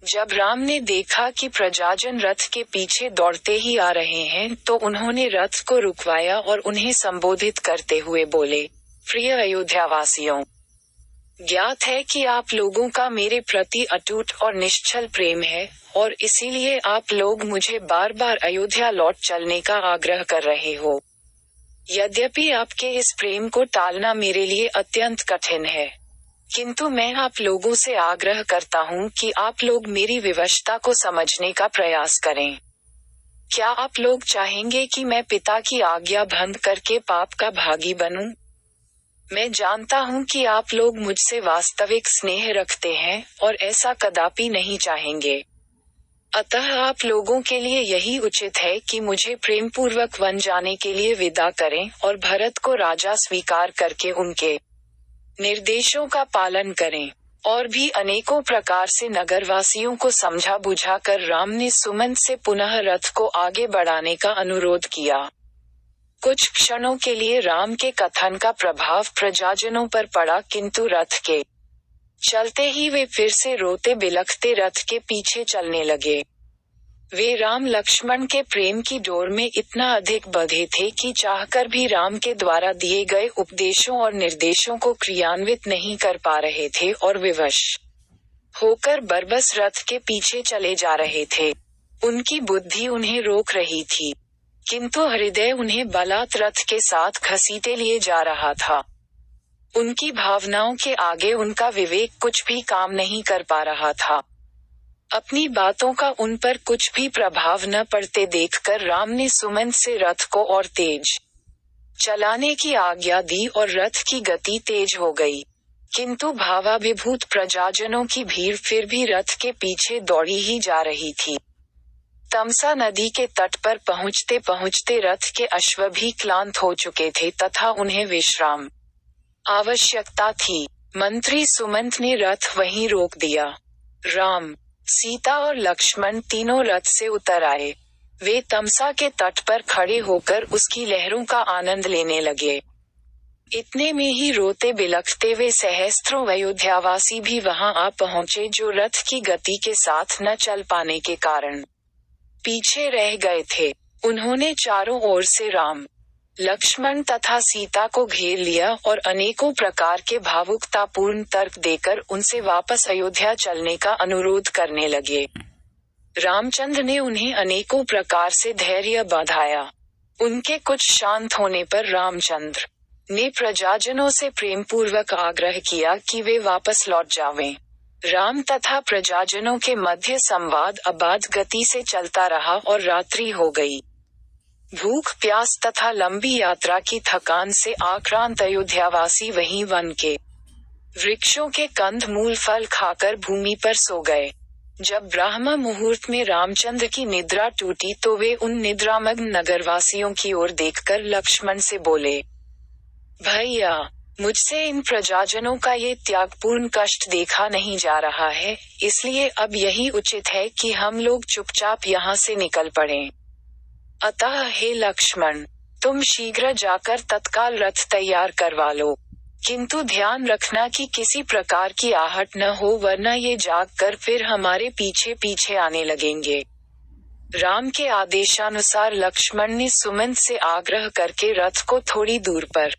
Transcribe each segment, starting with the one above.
जब राम ने देखा कि प्रजाजन रथ के पीछे दौड़ते ही आ रहे हैं तो उन्होंने रथ को रुकवाया और उन्हें संबोधित करते हुए बोले, प्रिय अयोध्यावासियों, ज्ञात है कि आप लोगों का मेरे प्रति अटूट और निश्चल प्रेम है और इसीलिए आप लोग मुझे बार बार अयोध्या लौट चलने का आग्रह कर रहे हो। यद्यपि आपके इस प्रेम को टालना मेरे लिए अत्यंत कठिन है, किंतु मैं आप लोगों से आग्रह करता हूँ कि आप लोग मेरी विवशता को समझने का प्रयास करें। क्या आप लोग चाहेंगे कि मैं पिता की आज्ञा भंग करके पाप का भागी बनूं? मैं जानता हूँ कि आप लोग मुझसे वास्तविक स्नेह रखते हैं और ऐसा कदापि नहीं चाहेंगे। अतः आप लोगों के लिए यही उचित है कि मुझे प्रेम पूर्वक वन जाने के लिए विदा करें और भरत को राजा स्वीकार करके उनके निर्देशों का पालन करें। और भी अनेकों प्रकार से नगरवासियों को समझा बुझा कर राम ने सुमंत से पुनः रथ को आगे बढ़ाने का अनुरोध किया। कुछ क्षणों के लिए राम के कथन का प्रभाव प्रजाजनों पर पड़ा, किंतु रथ के चलते ही वे फिर से रोते बिलखते रथ के पीछे चलने लगे। वे राम लक्ष्मण के प्रेम की डोर में इतना अधिक बंधे थे कि चाहकर भी राम के द्वारा दिए गए उपदेशों और निर्देशों को क्रियान्वित नहीं कर पा रहे थे और विवश होकर बरबस रथ के पीछे चले जा रहे थे। उनकी बुद्धि उन्हें रोक रही थी, किंतु हृदय उन्हें बलात् रथ के साथ घसीटे लिए जा रहा था। उनकी भावनाओं के आगे उनका विवेक कुछ भी काम नहीं कर पा रहा था। अपनी बातों का उन पर कुछ भी प्रभाव न पड़ते देखकर राम ने सुमंत से रथ को और तेज चलाने की आज्ञा दी और रथ की गति तेज हो गई, किंतु भावाभिभूत प्रजाजनों की भीड़ फिर भी रथ के पीछे दौड़ी ही जा रही थी। तमसा नदी के तट पर पहुंचते पहुंचते रथ के अश्व भी क्लांत हो चुके थे तथा उन्हें विश्राम आवश्यकता थी। मंत्री सुमंत ने रथ वहीं रोक दिया। राम, सीता और लक्ष्मण तीनों रथ से उतर आए। वे तमसा के तट पर खड़े होकर उसकी लहरों का आनंद लेने लगे। इतने में ही रोते बिलखते वे सहस्त्रों अयोध्यावासी भी वहां आ पहुंचे जो रथ की गति के साथ न चल पाने के कारण पीछे रह गए थे। उन्होंने चारों ओर से राम, लक्ष्मण तथा सीता को घेर लिया और अनेकों प्रकार के भावुकतापूर्ण तर्क देकर उनसे वापस अयोध्या चलने का अनुरोध करने लगे। रामचंद्र ने उन्हें अनेकों प्रकार से धैर्य बंधाया। उनके कुछ शांत होने पर रामचंद्र ने प्रजाजनों से प्रेम पूर्वक आग्रह किया कि वे वापस लौट जावें। राम तथा प्रजाजनों के मध्य संवाद अबाध गति से चलता रहा और रात्रि हो गई। भूख प्यास तथा लंबी यात्रा की थकान से आक्रांत अयोध्यावासी वहीं वन के वृक्षों के कंद मूल फल खाकर भूमि पर सो गए। जब ब्राह्म मुहूर्त में रामचंद्र की निद्रा टूटी तो वे उन निद्रामग्न नगरवासियों की ओर देखकर लक्ष्मण से बोले, भैया, मुझसे इन प्रजाजनों का ये त्यागपूर्ण कष्ट देखा नहीं जा रहा है, इसलिए अब यही उचित है कि हम लोग चुपचाप यहाँ से निकल पड़ें। अतः हे लक्ष्मण, तुम शीघ्र जाकर तत्काल रथ तैयार करवा लो, किंतु ध्यान रखना कि किसी प्रकार की आहट न हो, वरना ये जाग कर फिर हमारे पीछे पीछे आने लगेंगे। राम के आदेशानुसार लक्ष्मण ने सुमंत से आग्रह करके रथ को थोड़ी दूर पर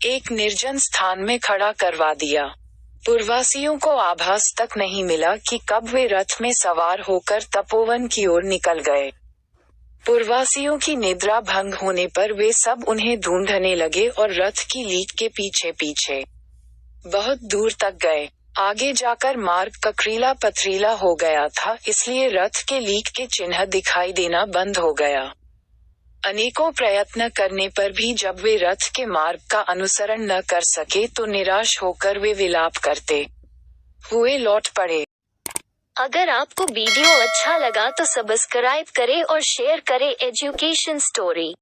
एक निर्जन स्थान में खड़ा करवा दिया। पुरवासियों को आभास तक नहीं मिला कि कब वे रथ में सवार होकर तपोवन की ओर निकल गए। पुरवासियों की निद्रा भंग होने पर वे सब उन्हें ढूंढने लगे और रथ की लीक के पीछे पीछे बहुत दूर तक गए। आगे जाकर मार्ग ककरीला पथरीला हो गया था, इसलिए रथ के लीक के चिन्ह दिखाई देना बंद हो गया। अनेकों प्रयत्न करने पर भी जब वे रथ के मार्ग का अनुसरण न कर सके तो निराश होकर वे विलाप करते हुए लौट पड़े। अगर आपको वीडियो अच्छा लगा तो सब्सक्राइब करें और शेयर करें एजुकेशन स्टोरी।